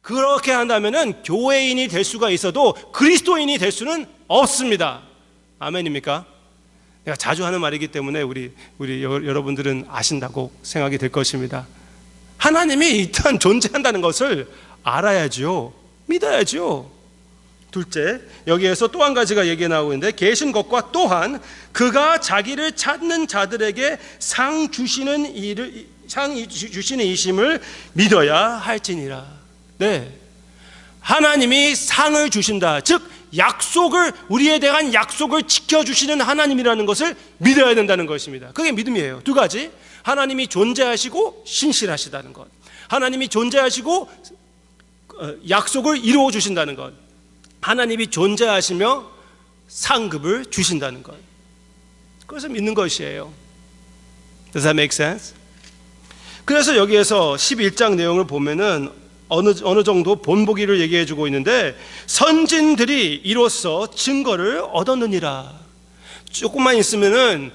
그렇게 한다면은 교회인이 될 수가 있어도 그리스도인이 될 수는 없습니다. 아멘입니까? 내가 자주 하는 말이기 때문에 우리 여러분들은 아신다고 생각이 될 것입니다. 하나님이 일단 존재한다는 것을 알아야죠. 믿어야죠. 둘째, 여기에서 또 한 가지가 얘기 나오고 있는데, 계신 것과 또한 그가 자기를 찾는 자들에게 상 주시는 이심을 믿어야 할지니라. 네, 하나님이 상을 주신다. 즉 약속을, 우리에 대한 약속을 지켜주시는 하나님이라는 것을 믿어야 된다는 것입니다. 그게 믿음이에요. 두 가지, 하나님이 존재하시고 신실하시다는 것, 하나님이 존재하시고 약속을 이루어 주신다는 것, 하나님이 존재하시며 상급을 주신다는 것, 그것을 믿는 것이에요. Does that make sense? 그래서 여기에서 11장 내용을 보면은 어느 정도 본보기를 얘기해 주고 있는데, 선진들이 이로써 증거를 얻었느니라. 조금만 있으면은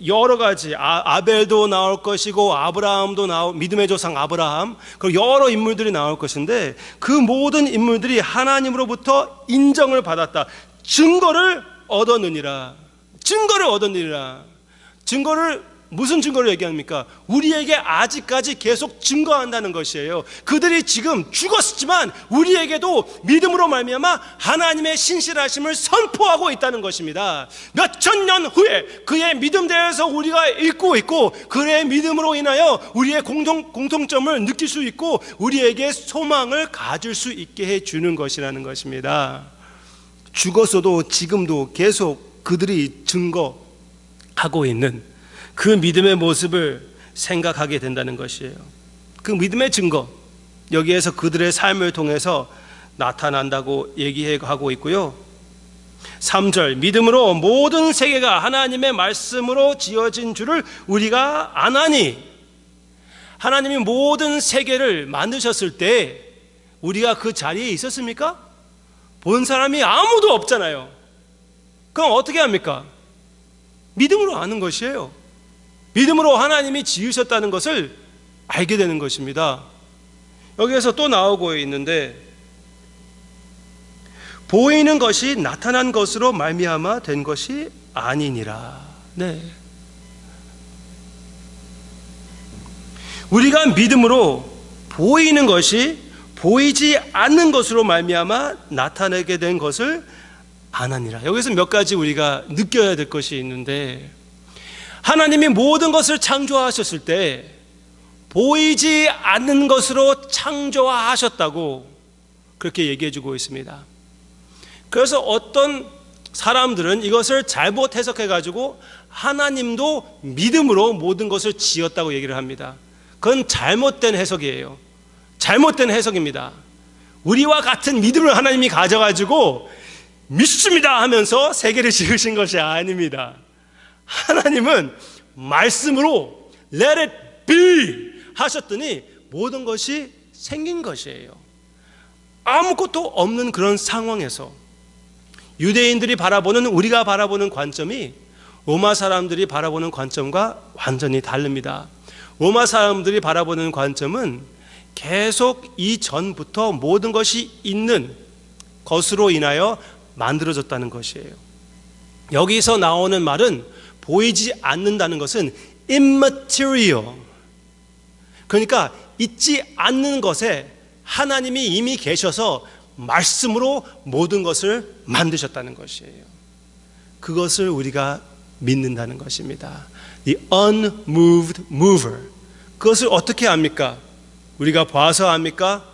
여러 가지, 아벨도 나올 것이고 아브라함도 믿음의 조상 아브라함, 그리고 여러 인물들이 나올 것인데, 그 모든 인물들이 하나님으로부터 인정을 받았다. 증거를 얻었느니라. 증거를 얻었느니라. 무슨 증거를 얘기합니까? 우리에게 아직까지 계속 증거한다는 것이에요. 그들이 지금 죽었지만 우리에게도 믿음으로 말미암아 하나님의 신실하심을 선포하고 있다는 것입니다. 몇천 년 후에 그의 믿음대에서 우리가 읽고 있고, 그의 믿음으로 인하여 우리의 공통점을 느낄 수 있고 우리에게 소망을 가질 수 있게 해주는 것이라는 것입니다. 죽었어도 지금도 계속 그들이 증거하고 있는 그 믿음의 모습을 생각하게 된다는 것이에요. 그 믿음의 증거, 여기에서 그들의 삶을 통해서 나타난다고 얘기하고 있고요. 3절, 믿음으로 모든 세계가 하나님의 말씀으로 지어진 줄을 우리가 아나니. 하나님이 모든 세계를 만드셨을 때 우리가 그 자리에 있었습니까? 본 사람이 아무도 없잖아요. 그럼 어떻게 합니까? 믿음으로 아는 것이에요. 믿음으로 하나님이 지으셨다는 것을 알게 되는 것입니다. 여기에서 또 나오고 있는데, 보이는 것이 나타난 것으로 말미암아 된 것이 아니니라. 네, 우리가 믿음으로 보이는 것이 보이지 않는 것으로 말미암아 나타나게 된 것을 아나니라. 여기서 몇 가지 우리가 느껴야 될 것이 있는데, 하나님이 모든 것을 창조하셨을 때 보이지 않는 것으로 창조하셨다고 그렇게 얘기해 주고 있습니다. 그래서 어떤 사람들은 이것을 잘못 해석해 가지고 하나님도 믿음으로 모든 것을 지었다고 얘기를 합니다. 그건 잘못된 해석이에요. 잘못된 해석입니다. 우리와 같은 믿음을 하나님이 가져가지고 믿습니다 하면서 세계를 지으신 것이 아닙니다. 하나님은 말씀으로 Let it be 하셨더니 모든 것이 생긴 것이에요. 아무것도 없는 그런 상황에서 유대인들이 바라보는, 우리가 바라보는 관점이 로마 사람들이 바라보는 관점과 완전히 다릅니다. 로마 사람들이 바라보는 관점은 계속 이전부터 모든 것이 있는 것으로 인하여 만들어졌다는 것이에요. 여기서 나오는 말은 보이지 않는다는 것은 immaterial, 그러니까 있지 않는 것에 하나님이 이미 계셔서 말씀으로 모든 것을 만드셨다는 것이에요. 그것을 우리가 믿는다는 것입니다. The unmoved mover. 그것을 어떻게 압니까? 우리가 봐서 압니까?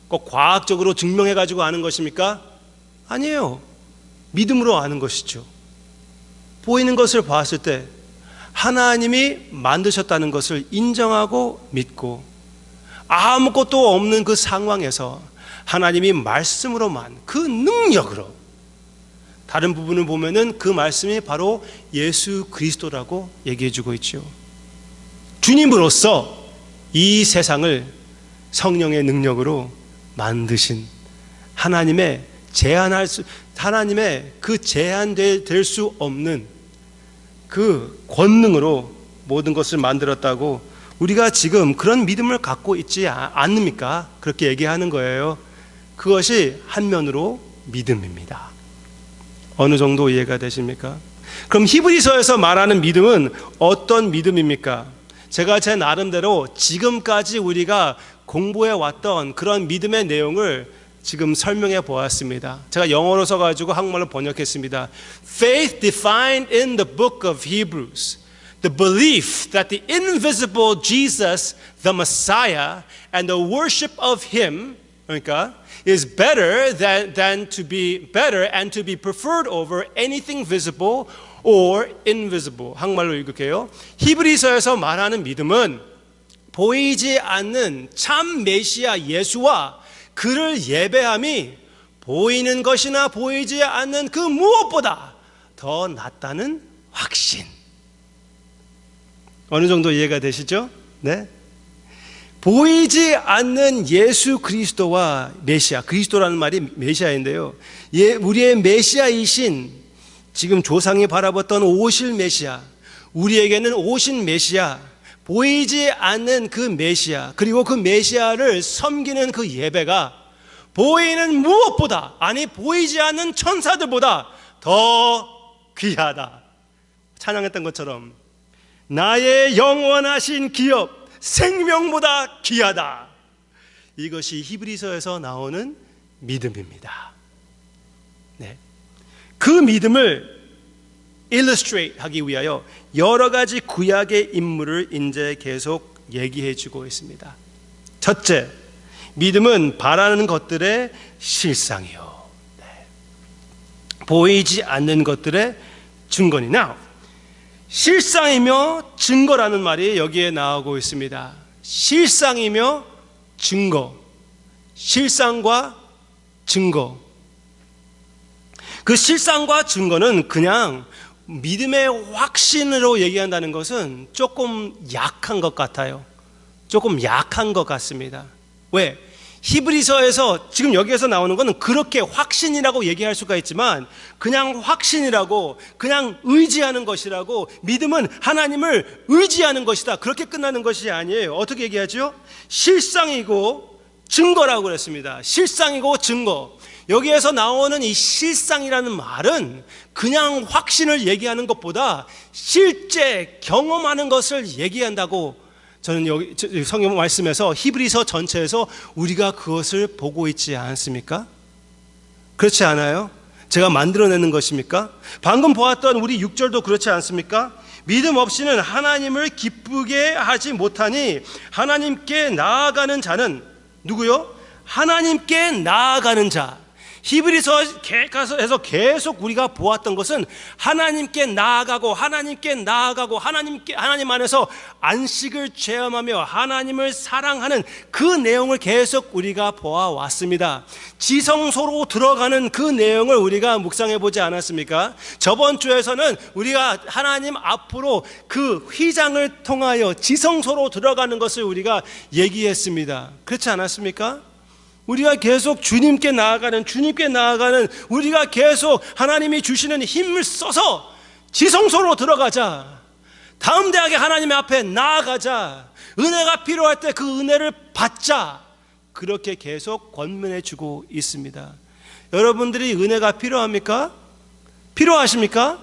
꼭 과학적으로 증명해 가지고 아는 것입니까? 아니에요. 믿음으로 아는 것이죠. 보이는 것을 봤을 때 하나님이 만드셨다는 것을 인정하고 믿고, 아무것도 없는 그 상황에서 하나님이 말씀으로만, 그 능력으로, 다른 부분을 보면은 그 말씀이 바로 예수 그리스도라고 얘기해 주고 있죠. 주님으로서 이 세상을 성령의 능력으로 만드신 하나님의 하나님의 그 제한될 수 없는 그 권능으로 모든 것을 만들었다고 우리가 지금 그런 믿음을 갖고 있지 않습니까? 그렇게 얘기하는 거예요. 그것이 한면으로 믿음입니다. 어느 정도 이해가 되십니까? 그럼 히브리서에서 말하는 믿음은 어떤 믿음입니까? 제가 제 나름대로 지금까지 우리가 공부해 왔던 그런 믿음의 내용을 지금 설명해 보았습니다. 제가 영어로 써가지고 한국말로 번역했습니다. Faith defined in the book of Hebrews, the belief that the invisible Jesus, the Messiah, and the worship of Him, 그러니까 is better than to be better and to be preferred over anything visible or invisible. 한국말로 읽을게요. 히브리서에서 말하는 믿음은 보이지 않는 참 메시아 예수와 그를 예배함이 보이는 것이나 보이지 않는 그 무엇보다 더 낫다는 확신. 어느 정도 이해가 되시죠? 네. 보이지 않는 예수 그리스도와 메시아, 그리스도라는 말이 메시아인데요. 우리의 메시아이신 지금 조상이 바라봤던 오실 메시아, 우리에게는 오신 메시아, 보이지 않는 그 메시아, 그리고 그 메시아를 섬기는 그 예배가 보이는 무엇보다, 아니 보이지 않는 천사들보다 더 귀하다. 찬양했던 것처럼 나의 영원하신 기업 생명보다 귀하다. 이것이 히브리서에서 나오는 믿음입니다. 네. 그 믿음을 illustrate 하기 위하여 여러 가지 구약의 인물을 이제 계속 얘기해 주고 있습니다. 첫째, 믿음은 바라는 것들의 실상이요. 네. 보이지 않는 것들의 증거니나 실상이며 증거라는 말이 여기에 나오고 있습니다. 실상이며 증거, 실상과 증거. 그 실상과 증거는 그냥 믿음의 확신으로 얘기한다는 것은 조금 약한 것 같아요. 조금 약한 것 같습니다. 왜? 히브리서에서 지금 여기에서 나오는 것은 그렇게 확신이라고 얘기할 수가 있지만 그냥 확신이라고, 그냥 의지하는 것이라고, 믿음은 하나님을 의지하는 것이다, 그렇게 끝나는 것이 아니에요. 어떻게 얘기하죠? 실상이고 증거라고 그랬습니다. 실상이고 증거. 여기에서 나오는 이 실상이라는 말은 그냥 확신을 얘기하는 것보다 실제 경험하는 것을 얘기한다고 저는 여기 성경 말씀에서 히브리서 전체에서 우리가 그것을 보고 있지 않습니까? 그렇지 않아요? 제가 만들어내는 것입니까? 방금 보았던 우리 6절도 그렇지 않습니까? 믿음 없이는 하나님을 기쁘게 하지 못하니 하나님께 나아가는 자는 누구요? 하나님께 나아가는 자. 히브리서에서 계속 우리가 보았던 것은 하나님께 나아가고 하나님께 나아가고 하나님 안에서 안식을 체험하며 하나님을 사랑하는 그 내용을 계속 우리가 보아왔습니다. 지성소로 들어가는 그 내용을 우리가 묵상해 보지 않았습니까? 저번 주에서는 우리가 하나님 앞으로 그 휘장을 통하여 지성소로 들어가는 것을 우리가 얘기했습니다. 그렇지 않았습니까? 우리가 계속 주님께 나아가는, 우리가 계속 하나님이 주시는 힘을 써서 지성소로 들어가자. 다음 대학에 하나님의 앞에 나아가자. 은혜가 필요할 때 그 은혜를 받자. 그렇게 계속 권면해 주고 있습니다. 여러분들이 은혜가 필요합니까? 필요하십니까?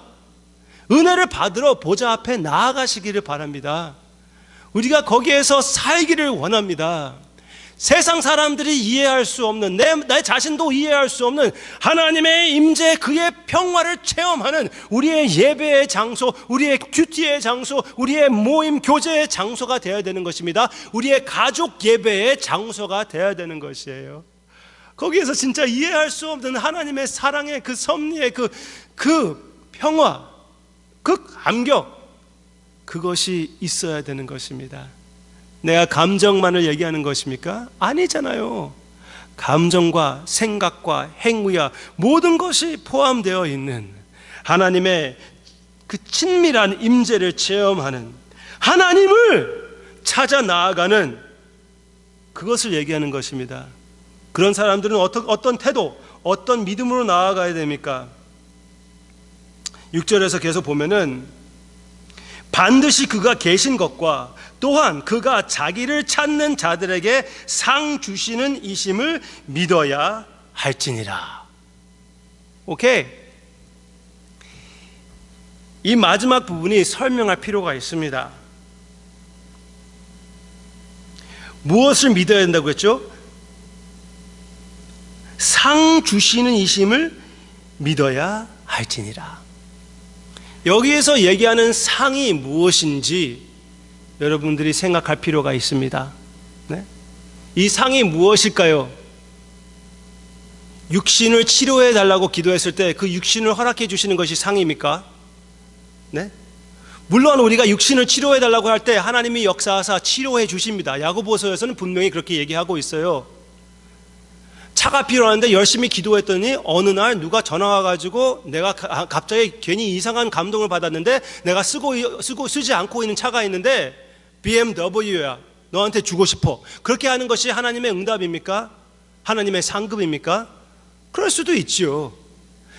은혜를 받으러 보좌 앞에 나아가시기를 바랍니다. 우리가 거기에서 살기를 원합니다. 세상 사람들이 이해할 수 없는, 내 자신도 이해할 수 없는 하나님의 임재, 그의 평화를 체험하는 우리의 예배의 장소, 우리의 큐티의 장소, 우리의 모임 교제의 장소가 되어야 되는 것입니다. 우리의 가족 예배의 장소가 되어야 되는 것이에요. 거기에서 진짜 이해할 수 없는 하나님의 사랑의 그 섭리의 그 평화, 그 감격, 그것이 있어야 되는 것입니다. 내가 감정만을 얘기하는 것입니까? 아니잖아요. 감정과 생각과 행위와 모든 것이 포함되어 있는 하나님의 그 친밀한 임재를 체험하는, 하나님을 찾아 나아가는 그것을 얘기하는 것입니다. 그런 사람들은 어떤 태도, 어떤 믿음으로 나아가야 됩니까? 6절에서 계속 보면은 반드시 그가 계신 것과 또한 그가 자기를 찾는 자들에게 상 주시는 이심을 믿어야 할지니라. 오케이. 이 마지막 부분이 설명할 필요가 있습니다. 무엇을 믿어야 된다고 했죠? 상 주시는 이심을 믿어야 할지니라. 여기에서 얘기하는 상이 무엇인지 여러분들이 생각할 필요가 있습니다. 네? 이 상이 무엇일까요? 육신을 치료해 달라고 기도했을 때 그 육신을 허락해 주시는 것이 상입니까? 네? 물론 우리가 육신을 치료해 달라고 할 때 하나님이 역사하사 치료해 주십니다. 야고보서에서는 분명히 그렇게 얘기하고 있어요. 차가 필요한데 열심히 기도했더니 어느 날 누가 전화 와가지고 내가 갑자기 괜히 이상한 감동을 받았는데 내가 쓰지 않고 있는 차가 있는데 BMW야. 너한테 주고 싶어. 그렇게 하는 것이 하나님의 응답입니까? 하나님의 상급입니까? 그럴 수도 있죠.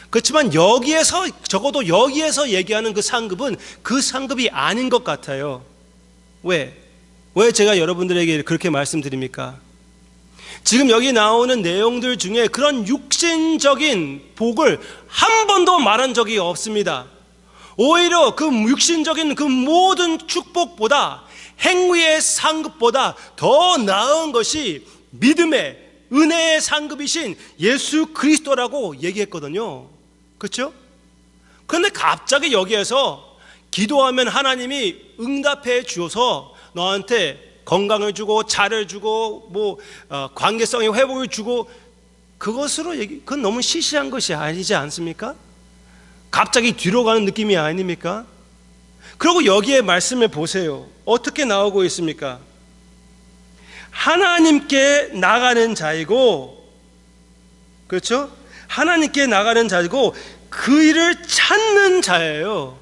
그렇지만 여기에서, 적어도 여기에서 얘기하는 그 상급은 그 상급이 아닌 것 같아요. 왜 제가 여러분들에게 그렇게 말씀드립니까? 지금 여기 나오는 내용들 중에 그런 육신적인 복을 한 번도 말한 적이 없습니다. 오히려 그 육신적인 그 모든 축복보다 행위의 상급보다 더 나은 것이 믿음의 은혜의 상급이신 예수 그리스도라고 얘기했거든요. 그렇죠? 그런데 갑자기 여기에서 기도하면 하나님이 응답해 주어서 너한테 건강을 주고 자를 주고 관계성의 회복을 주고 그것으로 그건 너무 시시한 것이 아니지 않습니까? 갑자기 뒤로 가는 느낌이 아닙니까? 그리고 여기에 말씀을 보세요. 어떻게 나오고 있습니까? 하나님께 나가는 자이고, 그렇죠? 하나님께 나가는 자이고 그 일을 찾는 자예요.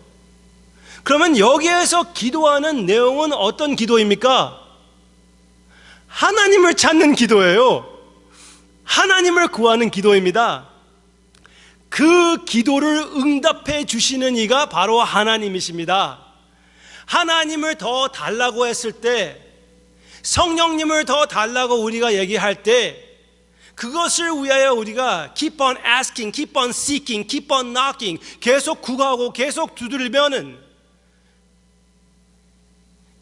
그러면 여기에서 기도하는 내용은 어떤 기도입니까? 하나님을 찾는 기도예요. 하나님을 구하는 기도입니다. 그 기도를 응답해 주시는 이가 바로 하나님이십니다. 하나님을 더 달라고 했을 때, 성령님을 더 달라고 우리가 얘기할 때, 그것을 위하여 우리가 keep on asking, keep on seeking, keep on knocking, 계속 구하고 계속 두드리면은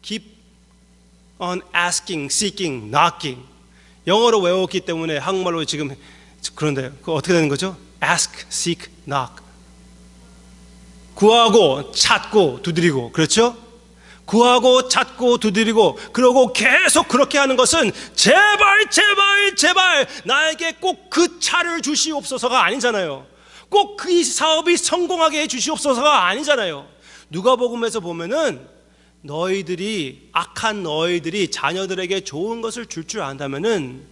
keep on asking, seeking, knocking. 영어로 외웠기 때문에 한국말로 지금 그런데 그 어떻게 되는 거죠? ask, seek, knock. 구하고 찾고 두드리고, 그렇죠? 구하고 찾고 두드리고, 그러고 계속 그렇게 하는 것은 제발 제발 제발 나에게 꼭 그 차를 주시옵소서가 아니잖아요. 꼭 그 사업이 성공하게 해주시옵소서가 아니잖아요. 누가복음에서 보면은 악한 너희들이 자녀들에게 좋은 것을 줄 안다면은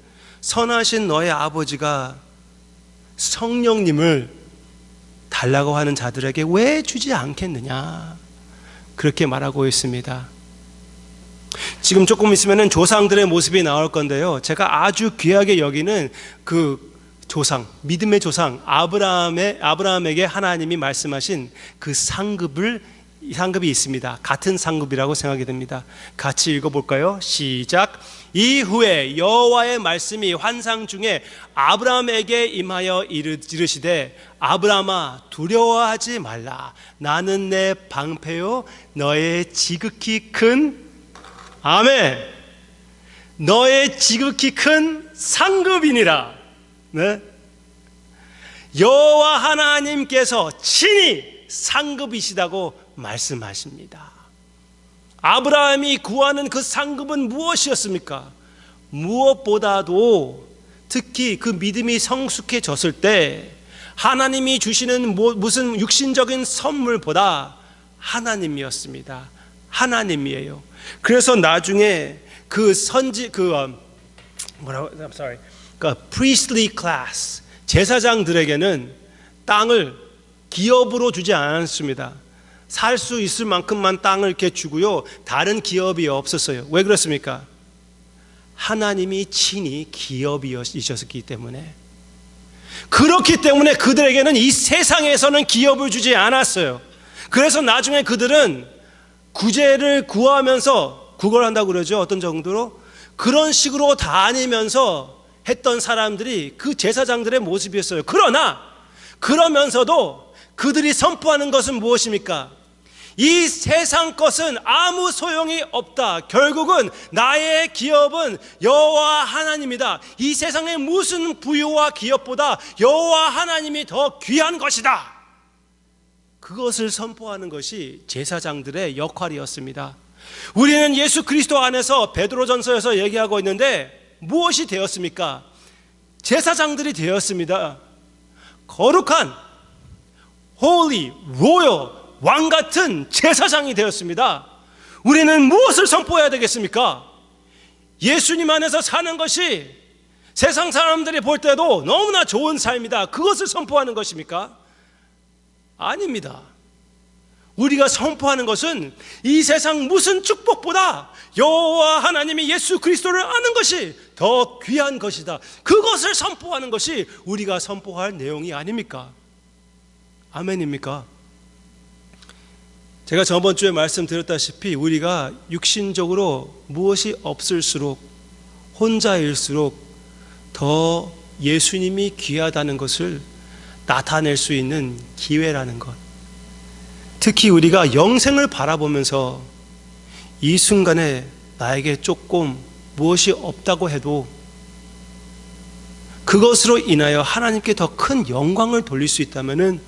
선하신 너의 아버지가 성령님을 달라고 하는 자들에게 왜 주지 않겠느냐, 그렇게 말하고 있습니다. 지금 조금 있으면은 조상들의 모습이 나올 건데요, 제가 아주 귀하게 여기는 그 조상, 믿음의 조상 아브라함에게 하나님이 말씀하신 그 상급이 있습니다. 같은 상급이라고 생각이 됩니다. 같이 읽어볼까요? 시작. 이후에 여호와의 말씀이 환상 중에 아브라함에게 임하여 이르시되 아브라함아 두려워하지 말라. 나는 내 방패요 너의 지극히 큰 아멘. 너의 지극히 큰 상급이니라. 네? 여호와 하나님께서 친히 상급이시다고 말씀하십니다. 아브라함이 구하는 그 상급은 무엇이었습니까? 무엇보다도 특히 그 믿음이 성숙해졌을 때 하나님이 주시는 무슨 육신적인 선물보다 하나님이었습니다. 하나님이에요. 그래서 나중에 그 priestly class 제사장들에게는 땅을 기업으로 주지 않았습니다. 살 수 있을 만큼만 땅을 이렇게 주고요, 다른 기업이 없었어요. 왜 그렇습니까? 하나님이 친히 기업이셨기 때문에. 그렇기 때문에 그들에게는 이 세상에서는 기업을 주지 않았어요. 그래서 나중에 그들은 구제를 구하면서 구걸한다고 그러죠. 어떤 정도로 그런 식으로 다니면서 했던 사람들이 그 제사장들의 모습이었어요. 그러면서도 그들이 선포하는 것은 무엇입니까? 이 세상 것은 아무 소용이 없다. 결국은 나의 기업은 여호와 하나님이다. 이 세상의 무슨 부유와 기업보다 여호와 하나님이 더 귀한 것이다. 그것을 선포하는 것이 제사장들의 역할이었습니다. 우리는 예수 그리스도 안에서 베드로전서에서 얘기하고 있는데 무엇이 되었습니까? 제사장들이 되었습니다. 거룩한 holy, royal, 왕 같은 제사장이 되었습니다. 우리는 무엇을 선포해야 되겠습니까? 예수님 안에서 사는 것이 세상 사람들이 볼 때도 너무나 좋은 삶이다. 그것을 선포하는 것입니까? 아닙니다. 우리가 선포하는 것은 이 세상 무슨 축복보다 여호와 하나님이 예수 그리스도를 아는 것이 더 귀한 것이다. 그것을 선포하는 것이 우리가 선포할 내용이 아닙니까? 아멘입니까? 제가 저번 주에 말씀드렸다시피 우리가 육신적으로 무엇이 없을수록 혼자일수록 더 예수님이 귀하다는 것을 나타낼 수 있는 기회라는 것. 특히 우리가 영생을 바라보면서 이 순간에 나에게 조금 무엇이 없다고 해도 그것으로 인하여 하나님께 더 큰 영광을 돌릴 수 있다면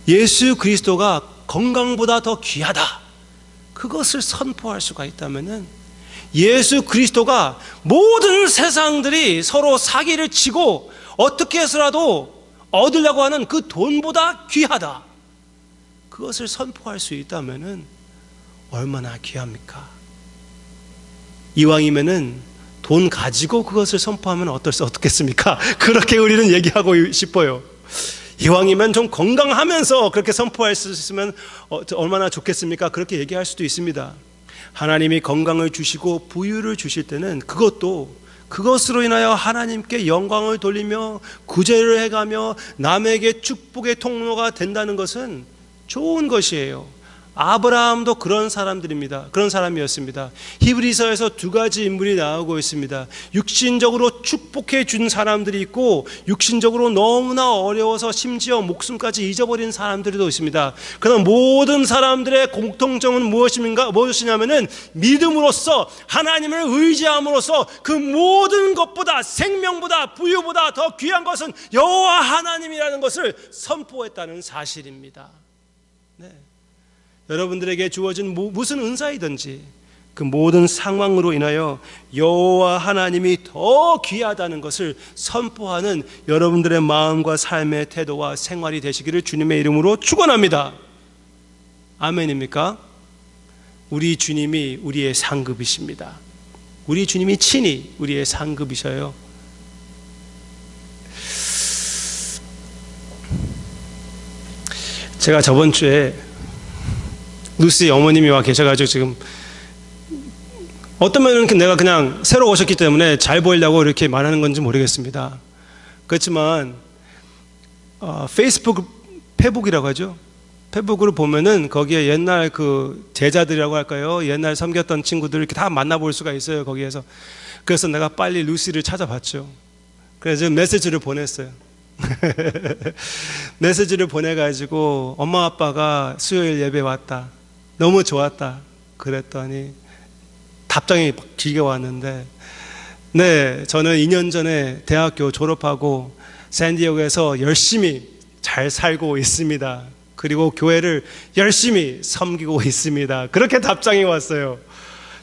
예수 그리스도가 건강보다 더 귀하다. 그것을 선포할 수가 있다면 예수 그리스도가 모든 세상들이 서로 사기를 치고 어떻게 해서라도 얻으려고 하는 그 돈보다 귀하다. 그것을 선포할 수 있다면 얼마나 귀합니까? 이왕이면은 돈 가지고 그것을 선포하면 어떻겠습니까? 그렇게 우리는 얘기하고 싶어요. 이왕이면 좀 건강하면서 그렇게 선포할 수 있으면 얼마나 좋겠습니까? 그렇게 얘기할 수도 있습니다. 하나님이 건강을 주시고 부유를 주실 때는 그것으로 인하여 하나님께 영광을 돌리며 구제를 해가며 남에게 축복의 통로가 된다는 것은 좋은 것이에요. 아브라함도 그런 사람이었습니다. 히브리서에서 두 가지 인물이 나오고 있습니다. 육신적으로 축복해 준 사람들이 있고 육신적으로 너무나 어려워서 심지어 목숨까지 잊어버린 사람들도 있습니다. 그러나 모든 사람들의 공통점은 무엇이냐면은 믿음으로써 하나님을 의지함으로써 그 모든 것보다 생명보다 부유보다 더 귀한 것은 여호와 하나님이라는 것을 선포했다는 사실입니다. 네. 여러분들에게 주어진 무슨 은사이든지 그 모든 상황으로 인하여 여호와 하나님이 더 귀하다는 것을 선포하는 여러분들의 마음과 삶의 태도와 생활이 되시기를 주님의 이름으로 축원합니다. 아멘입니까? 우리 주님이 우리의 상급이십니다. 우리 주님이 친히 우리의 상급이셔요. 제가 저번 주에 루시 어머님이 와 계셔가지고 지금 어떤 면은 내가 그냥 새로 오셨기 때문에 잘 보이려고 이렇게 말하는 건지 모르겠습니다. 그렇지만 페북이라고 하죠. 페북을 보면은 거기에 옛날 그 제자들이라고 할까요? 옛날 섬겼던 친구들 이렇게 다 만나볼 수가 있어요. 거기에서. 그래서 내가 빨리 루시를 찾아봤죠. 그래서 메시지를 보냈어요. 메시지를 보내가지고 엄마 아빠가 수요일 예배 왔다. 너무 좋았다. 그랬더니 답장이 길게 왔는데 네, 저는 2년 전에 대학교 졸업하고 샌디에고에서 열심히 잘 살고 있습니다. 그리고 교회를 열심히 섬기고 있습니다. 그렇게 답장이 왔어요.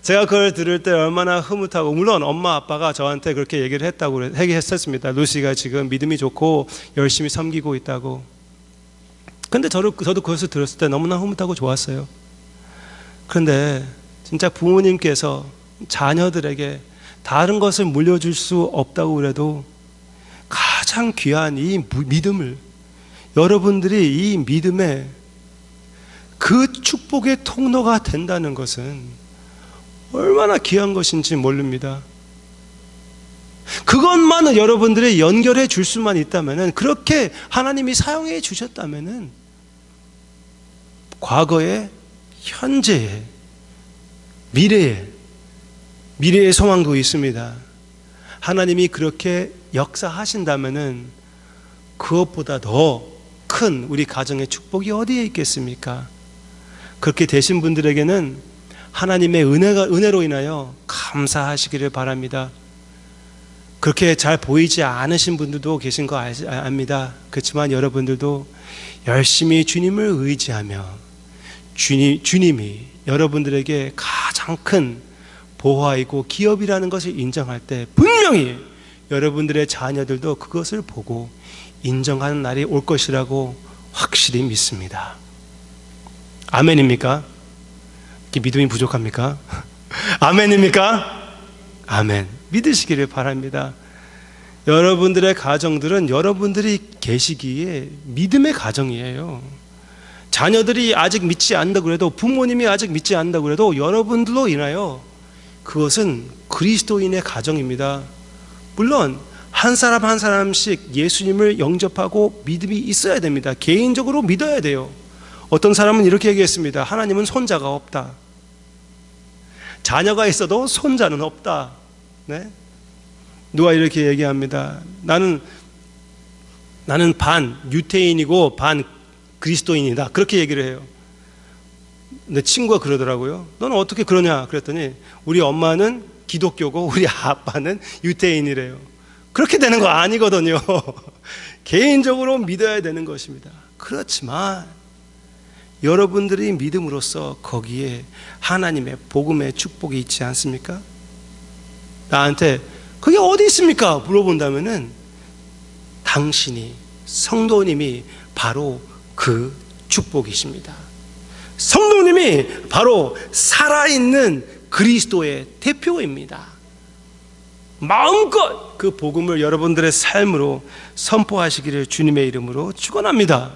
제가 그걸 들을 때 얼마나 흐뭇하고, 물론 엄마 아빠가 저한테 그렇게 얘기를 했었습니다. 루시가 지금 믿음이 좋고 열심히 섬기고 있다고. 근데 저도 그것을 들었을 때 너무나 흐뭇하고 좋았어요. 그런데 진짜 부모님께서 자녀들에게 다른 것을 물려줄 수 없다고 그래도 가장 귀한 이 믿음을, 여러분들이 이 믿음에 그 축복의 통로가 된다는 것은 얼마나 귀한 것인지 모릅니다. 그것만은 여러분들이 연결해 줄 수만 있다면은, 그렇게 하나님이 사용해 주셨다면은 과거에 현재에, 미래의 소망도 있습니다. 하나님이 그렇게 역사하신다면은 그것보다 더 큰 우리 가정의 축복이 어디에 있겠습니까? 그렇게 되신 분들에게는 하나님의 은혜로 인하여 감사하시기를 바랍니다. 그렇게 잘 보이지 않으신 분들도 계신 거 압니다. 그렇지만 여러분들도 열심히 주님을 의지하며 주님이 여러분들에게 가장 큰 보화이고 기업이라는 것을 인정할 때 분명히 여러분들의 자녀들도 그것을 보고 인정하는 날이 올 것이라고 확실히 믿습니다. 아멘입니까? 믿음이 부족합니까? 아멘입니까? 아멘. 믿으시기를 바랍니다. 여러분들의 가정들은 여러분들이 계시기에 믿음의 가정이에요. 자녀들이 아직 믿지 않는다고 해도, 부모님이 아직 믿지 않는다고 해도 여러분들로 인하여 그것은 그리스도인의 가정입니다. 물론 한 사람 한 사람씩 예수님을 영접하고 믿음이 있어야 됩니다. 개인적으로 믿어야 돼요. 어떤 사람은 이렇게 얘기했습니다. 하나님은 손자가 없다. 자녀가 있어도 손자는 없다. 네? 누가 이렇게 얘기합니다. 나는 반 유태인이고 반 그리스도인이다. 그렇게 얘기를 해요. 내 친구가 그러더라고요. 너는 어떻게 그러냐? 그랬더니 우리 엄마는 기독교고 우리 아빠는 유태인이래요. 그렇게 되는 거 아니거든요. 개인적으로 믿어야 되는 것입니다. 그렇지만 여러분들이 믿음으로써 거기에 하나님의 복음의 축복이 있지 않습니까? 나한테 그게 어디 있습니까? 물어본다면은 당신이, 성도님이 바로 그 축복이십니다. 성도님이 바로 살아있는 그리스도의 대표입니다. 마음껏 그 복음을 여러분들의 삶으로 선포하시기를 주님의 이름으로 축원합니다.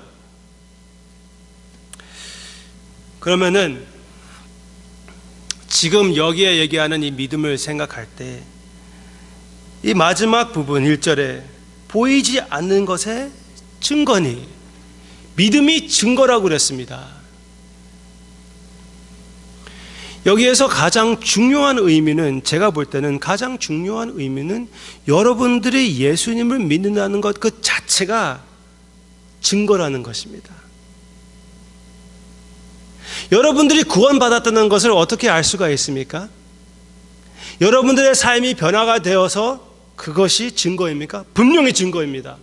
그러면은 지금 여기에 얘기하는 이 믿음을 생각할 때 이 마지막 부분 1절에 보이지 않는 것의 증거니, 믿음이 증거라고 그랬습니다. 여기에서 가장 중요한 의미는, 제가 볼 때는 가장 중요한 의미는 여러분들이 예수님을 믿는다는 것 그 자체가 증거라는 것입니다. 여러분들이 구원받았다는 것을 어떻게 알 수가 있습니까? 여러분들의 삶이 변화가 되어서 그것이 증거입니까? 분명히 증거입니다.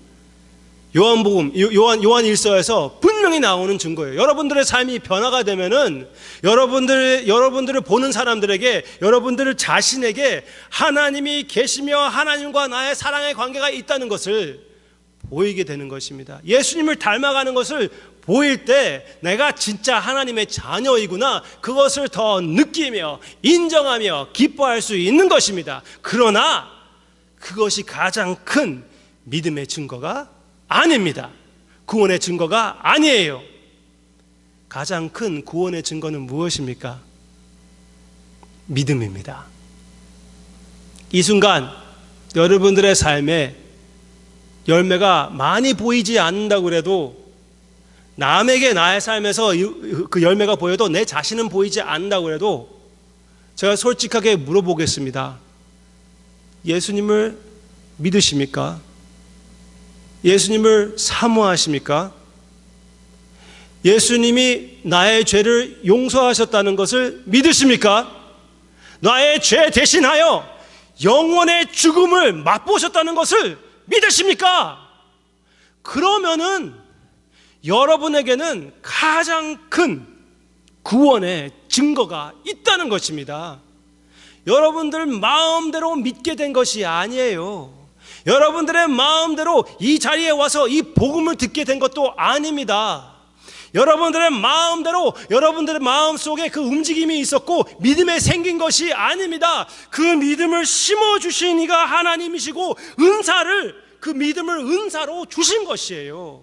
요한 1서에서 분명히 나오는 증거예요. 여러분들의 삶이 변화가 되면은 여러분들을 보는 사람들에게, 여러분들 자신에게 하나님이 계시며 하나님과 나의 사랑의 관계가 있다는 것을 보이게 되는 것입니다. 예수님을 닮아가는 것을 보일 때 내가 진짜 하나님의 자녀이구나, 그것을 더 느끼며 인정하며 기뻐할 수 있는 것입니다. 그러나 그것이 가장 큰 믿음의 증거가 아닙니다. 구원의 증거가 아니에요. 가장 큰 구원의 증거는 무엇입니까? 믿음입니다. 이 순간 여러분들의 삶에 열매가 많이 보이지 않는다고 해도, 남에게 나의 삶에서 그 열매가 보여도 내 자신은 보이지 않는다고 해도 제가 솔직하게 물어보겠습니다. 예수님을 믿으십니까? 예수님을 사모하십니까? 예수님이 나의 죄를 용서하셨다는 것을 믿으십니까? 나의 죄 대신하여 영원의 죽음을 맛보셨다는 것을 믿으십니까? 그러면은 여러분에게는 가장 큰 구원의 증거가 있다는 것입니다. 여러분들 마음대로 믿게 된 것이 아니에요. 여러분들의 마음대로 이 자리에 와서 이 복음을 듣게 된 것도 아닙니다. 여러분들의 마음대로, 여러분들의 마음속에 그 움직임이 있었고 믿음에 생긴 것이 아닙니다. 그 믿음을 심어주신 이가 하나님이시고 은사를, 그 믿음을 은사로 주신 것이에요.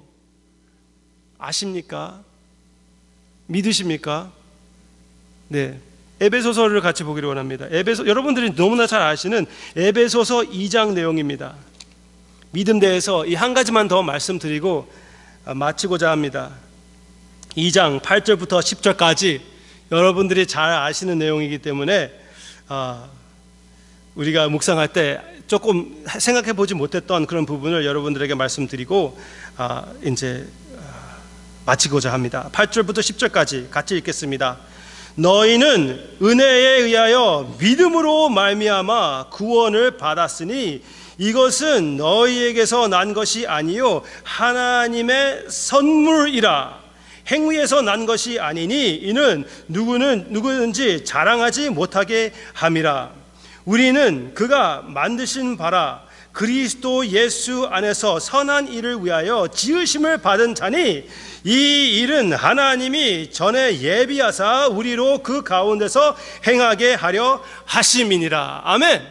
아십니까? 믿으십니까? 네. 에베소서를 같이 보기를 원합니다. 여러분들이 너무나 잘 아시는 에베소서 2장 내용입니다. 믿음 대해서 이 한 가지만 더 말씀드리고 마치고자 합니다. 2장 8절부터 10절까지 여러분들이 잘 아시는 내용이기 때문에 우리가 묵상할 때 조금 생각해 보지 못했던 그런 부분을 여러분들에게 말씀드리고 이제 마치고자 합니다. 8절부터 10절까지 같이 읽겠습니다. 너희는 은혜에 의하여 믿음으로 말미암아 구원을 받았으니 이것은 너희에게서 난 것이 아니요 하나님의 선물이라. 행위에서 난 것이 아니니 이는 누구든지 자랑하지 못하게 함이라. 우리는 그가 만드신 바라 그리스도 예수 안에서 선한 일을 위하여 지으심을 받은 자니 이 일은 하나님이 전에 예비하사 우리로 그 가운데서 행하게 하려 하심이니라. 아멘.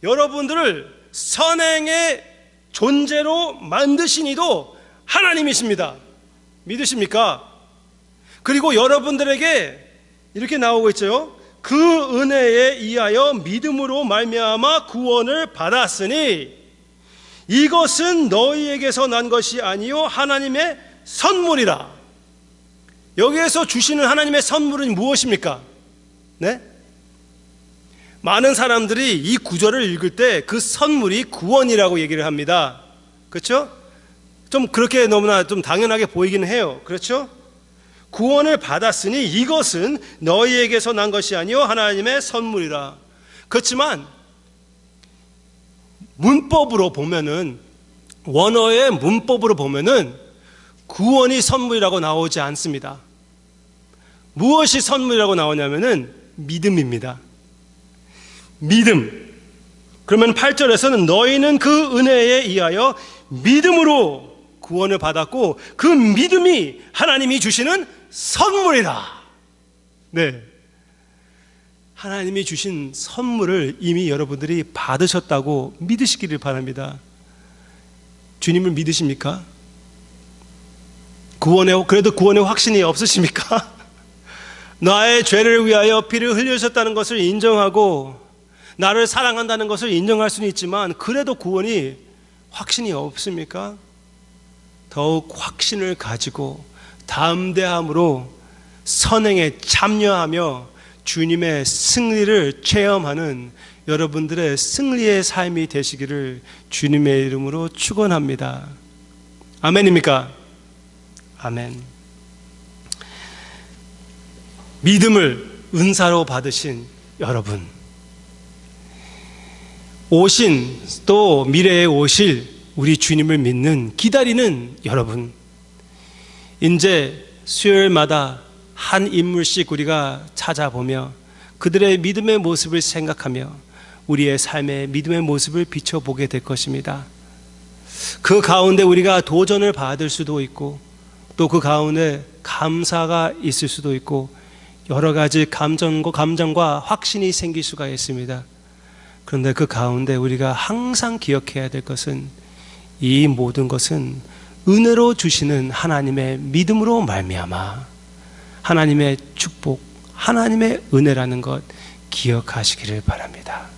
여러분들을 선행의 존재로 만드신 이도 하나님이십니다. 믿으십니까? 그리고 여러분들에게 이렇게 나오고 있죠. 그 은혜에 의하여 믿음으로 말미암아 구원을 받았으니 이것은 너희에게서 난 것이 아니요 하나님의 선물이라. 여기에서 주시는 하나님의 선물은 무엇입니까? 네? 많은 사람들이 이 구절을 읽을 때 그 선물이 구원이라고 얘기를 합니다. 그렇죠? 좀 그렇게 너무나 좀 당연하게 보이긴 해요. 그렇죠? 구원을 받았으니 이것은 너희에게서 난 것이 아니요 하나님의 선물이라. 그렇지만 문법으로 보면은, 원어의 문법으로 보면은 구원이 선물이라고 나오지 않습니다. 무엇이 선물이라고 나오냐면은 믿음입니다. 믿음. 그러면 8절에서는 너희는 그 은혜에 의하여 믿음으로 구원을 받았고 그 믿음이 하나님이 주시는 선물이다. 네. 하나님이 주신 선물을 이미 여러분들이 받으셨다고 믿으시기를 바랍니다. 주님을 믿으십니까? 그래도 구원의 확신이 없으십니까? 나의 죄를 위하여 피를 흘리셨다는 것을 인정하고 나를 사랑한다는 것을 인정할 수는 있지만 그래도 구원이 확신이 없습니까? 더욱 확신을 가지고 담대함으로 선행에 참여하며 주님의 승리를 체험하는 여러분들의 승리의 삶이 되시기를 주님의 이름으로 축원합니다. 아멘입니까? 아멘. 믿음을 은사로 받으신 여러분, 오신 또 미래에 오실 우리 주님을 믿는 기다리는 여러분, 이제 수요일마다 한 인물씩 우리가 찾아보며 그들의 믿음의 모습을 생각하며 우리의 삶의 믿음의 모습을 비춰보게 될 것입니다. 그 가운데 우리가 도전을 받을 수도 있고 또 그 가운데 감사가 있을 수도 있고 여러 가지 감정과 확신이 생길 수가 있습니다. 그런데 그 가운데 우리가 항상 기억해야 될 것은 이 모든 것은 은혜로 주시는 하나님의 믿음으로 말미암아 하나님의 축복, 하나님의 은혜라는 것 기억하시기를 바랍니다.